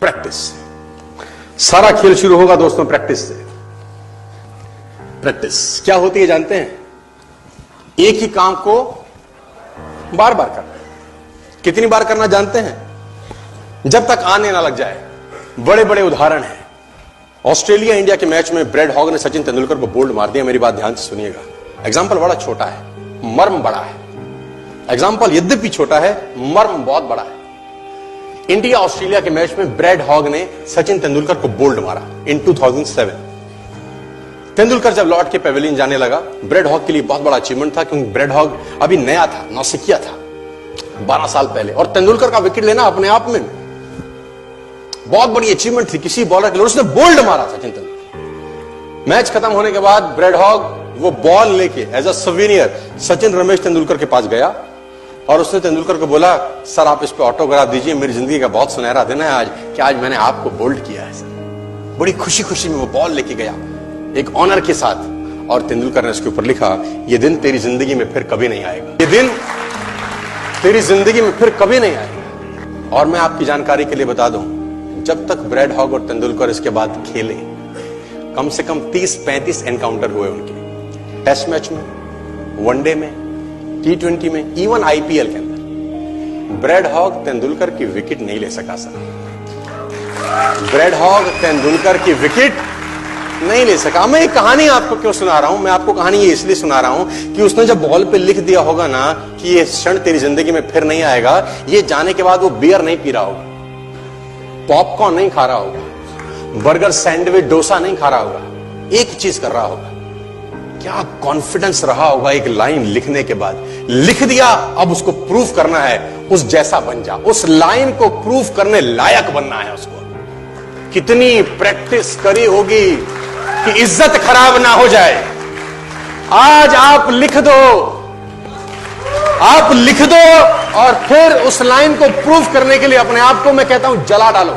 Practice. सारा खेल शुरू होगा दोस्तों प्रैक्टिस से। प्रैक्टिस क्या होती है जानते हैं? एक ही काम को बार बार करना। कितनी बार करना जानते हैं? जब तक आने ना लग जाए। बड़े बड़े उदाहरण हैं। ऑस्ट्रेलिया इंडिया के मैच में ब्रैड हॉग ने सचिन तेंदुलकर को बोल्ड मार दिया। मेरी बात ध्यान से सुनिएगा। एग्जाम्पल बड़ा छोटा है, मर्म बड़ा है। एग्जाम्पल यद्यपि छोटा है, मर्म बहुत बड़ा है। इंडिया ऑस्ट्रेलिया के मैच में ब्रैड हॉग ने सचिन तेंदुलकर को बोल्ड मारा इन 2007। तेंदुलकर जब लौट के पेविलियन जाने लगा, ब्रैड हॉग के लिए बहुत बड़ा अचीवमेंट था, क्योंकि ब्रैड हॉग अभी नया था, नौसिखिया था 12 साल पहले, और तेंदुलकर का विकेट लेना अपने आप में बहुत बड़ी अचीवमेंट थी किसी बॉलर के लिए। उसने बोल्ड मारा सचिन तेंदुलकर। मैच खत्म होने के बाद ब्रैड हॉग वो बॉल लेके as a souvenir Sachin Ramesh Tendulkar के पास गया और उसने तेंदुलकर को बोला, सर आप इस पे ऑटोग्राफ दीजिए, मेरी जिंदगी का बहुत सुनहरा दिन है आज कि आज मैंने आपको बोल्ड किया है सर। बड़ी खुशी खुशी में वो बॉल लेके गया एक ऑनर के साथ, और तेंदुलकर ने उसके ऊपर लिखा, ये दिन तेरी जिंदगी में फिर कभी नहीं आएगा, ये दिन तेरी जिंदगी में फिर कभी नहीं आएगा। और मैं आपकी जानकारी के लिए बता दूं, जब तक ब्रैड हॉग और तेंदुलकर इसके बाद खेले, कम से कम 30-35 एनकाउंटर हुए उनके, टेस्ट मैच में, वनडे में, T20 में, इवन आईपीएल के अंदर। ब्रैड हॉग तेंदुलकर की विकेट नहीं ले सका सर। ब्रैड हॉग तेंदुलकर की विकेट नहीं ले सका। मैं ये कहानी आपको क्यों सुना रहा हूं? मैं आपको कहानी ये इसलिए सुना रहा हूं कि उसने जब बॉल पे लिख दिया होगा ना कि ये क्षण तेरी जिंदगी में फिर नहीं आएगा, ये जाने के बाद वो बियर नहीं पी रहा होगा, पॉपकॉर्न नहीं खा रहा होगा, बर्गर, सैंडविच, डोसा नहीं खा रहा होगा, एक चीज कर रहा होगा। क्या कॉन्फिडेंस रहा होगा एक लाइन लिखने के बाद। लिख दिया, अब उसको प्रूफ करना है, उस जैसा बन जा। उस लाइन को प्रूफ करने लायक बनना है उसको। कितनी प्रैक्टिस करी होगी कि इज्जत खराब ना हो जाए। आज आप लिख दो, आप लिख दो, और फिर उस लाइन को प्रूफ करने के लिए अपने आप को मैं कहता हूं जला डालो।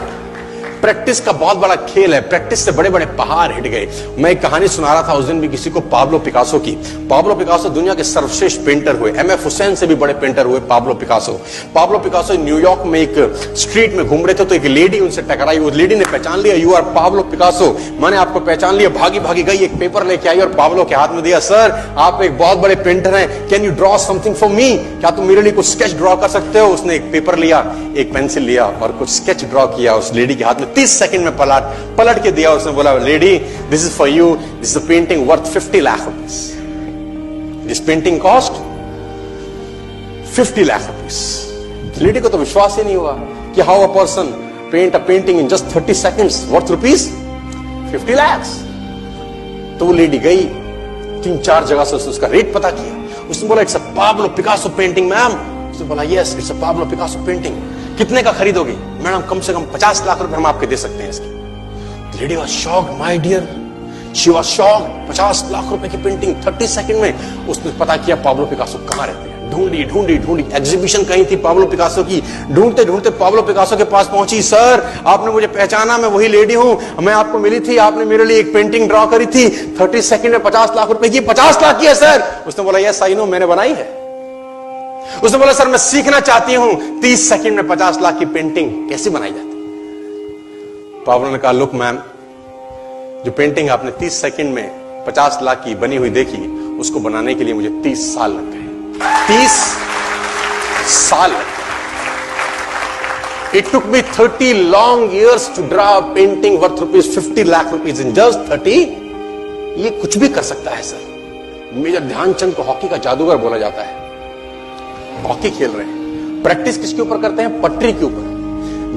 प्रैक्टिस का बहुत बड़ा खेल है। प्रैक्टिस से बड़े बड़े पहाड़ हिट गए। मैं एक कहानी सुना रहा था उस दिन भी किसी को, पाब्लो पिकासो की। पाब्लो पिकासो दुनिया के सर्वश्रेष्ठ पेंटर हुए, एमएफ हुसैन से भी बड़े पेंटर हुए Pablo Picasso. Pablo Picasso New York में एक स्ट्रीट में घूम रहे थे, तो एक लेडी उनसे टकराई। उस लेडी ने पहचान लिया, यू आर पाब्लो पिकासो, मैंने आपको पहचान लिया। भागी भागी गई, एक पेपर लेके आई और पाब्लो के हाथ में दिया, सर आप एक बहुत बड़े पेंटर हैं, can you draw something for me? क्या तुम मेरे लिए कुछ स्केच ड्रॉ कर सकते हो? उसने एक पेपर लिया, एक पेंसिल लिया और कुछ स्केच ड्रॉ किया उस लेडी के हाथ में। 30 सेकंड में पलट के दिया। उसने बोला, lady this is for you, this is a painting worth 50 lakh rupees. This painting cost 50 lakh rupees. Lady को तो विश्वास ही नहीं हुआ कि how a person paint a painting in just 30 seconds worth rupees 50 lakh. तो वो लेडी गई, 3-4 जगह से उसका रेट पता किया। उसने बोला, it's a Pablo Picasso painting ma'am. उसने बोला, yes it's a Pablo Picasso painting. कितने का खरीदोगी? मैडम कम से कम 50 लाख रुपए हम आपके दे सकते हैं इसकी। Lady was shocked, my dear, she was shocked. 50 lakh रुपए की पेंटिंग 30 सेकंड में। उसने पता किया पाब्लो पिकासो कहां रहते हैं। ढूंढी ढूंढी ढूंढी, एग्जीबिशन कहीं थी पाब्लो पिकासो की। ढूंढते ढूंढते पाब्लो पिकासो के पास पहुंची। सर आपने मुझे पहचाना, मैं वही लेडी हूं, मैं आपको मिली थी, आपने मेरे लिए एक पेंटिंग ड्रॉ करी थी 30 सेकंड में 50 लाख रुपए की। 50 लाख की है सर? उसने बोला, यस आई नो, मैंने बनाई है। उसने बोला, सर मैं सीखना चाहती हूं 30 सेकंड में 50 लाख की पेंटिंग कैसे बनाई जाती। पाब्लो ने कहा, लुक मैम, जो पेंटिंग आपने 30 सेकंड में 50 लाख की बनी हुई देखी, उसको बनाने के लिए मुझे 30 साल लग गए। 30 साल लग गए। It took me 30 long years to draw a painting worth rupees 50 lakh rupees in just 30। ये कुछ भी कर सकता है सर। मेजर ध्यानचंद को हॉकी का जादूगर बोला जाता है। हॉकी खेल रहे हैं, प्रैक्टिस किसके ऊपर करते हैं? पटरी के ऊपर।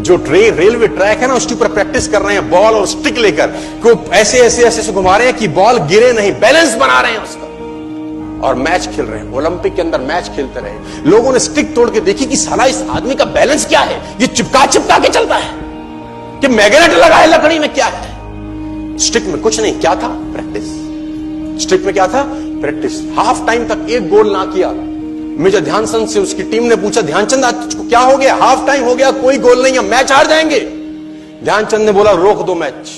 जो रेलवे ट्रैक है ना, उसके ऊपर प्रैक्टिस कर रहे हैं, बॉल और स्टिक लेकर को ऐसे ऐसे ऐसे से घुमा रहे हैं कि बॉल गिरे नहीं, बैलेंस बना रहे हैं उसका, और मैच खेल रहे हैं। ओलंपिक के अंदर मैच खेलते रहे। लोगों ने स्टिक तोड़ के देखी कि साला इस आदमी का बैलेंस क्या है, ये चिपका चिपका के चलता है कि मैग्नेट लगा है लकड़ी में, क्या है? स्टिक में कुछ नहीं, क्या था? प्रैक्टिस। स्टिक में क्या था? प्रैक्टिस। हाफ टाइम तक एक गोल ना किया। मेजर ध्यानचंद से उसकी टीम ने पूछा, ध्यानचंद आज तुझको क्या हो गया? हाफ टाइम हो गया, कोई गोल नहीं है, मैच हार जाएंगे। ध्यानचंद ने बोला, रोक दो मैच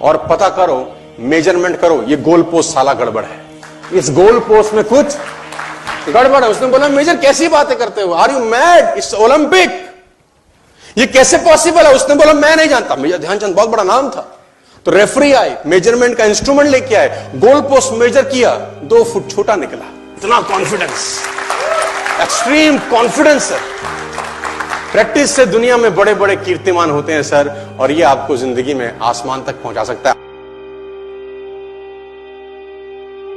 और पता करो, मेजरमेंट करो, ये गोल पोस्ट साला गड़बड़ है, इस गोल पोस्ट में कुछ गड़बड़ है। उसने बोला, मेजर कैसी बातें करते हो? Are you mad? It's Olympic, ये कैसे पॉसिबल है? उसने बोला मैं नहीं जानता। मेजर ध्यानचंद बहुत बड़ा नाम था। तो रेफरी आए, मेजरमेंट का इंस्ट्रूमेंट लेके आए, गोल पोस्ट मेजर किया, 2 फुट छोटा निकला। इतना confidence, extreme confidence sir. Practice से दुनिया में बड़े बड़े कीर्तिमान होते हैं सर, और ये आपको जिंदगी में आसमान तक पहुंचा सकता है।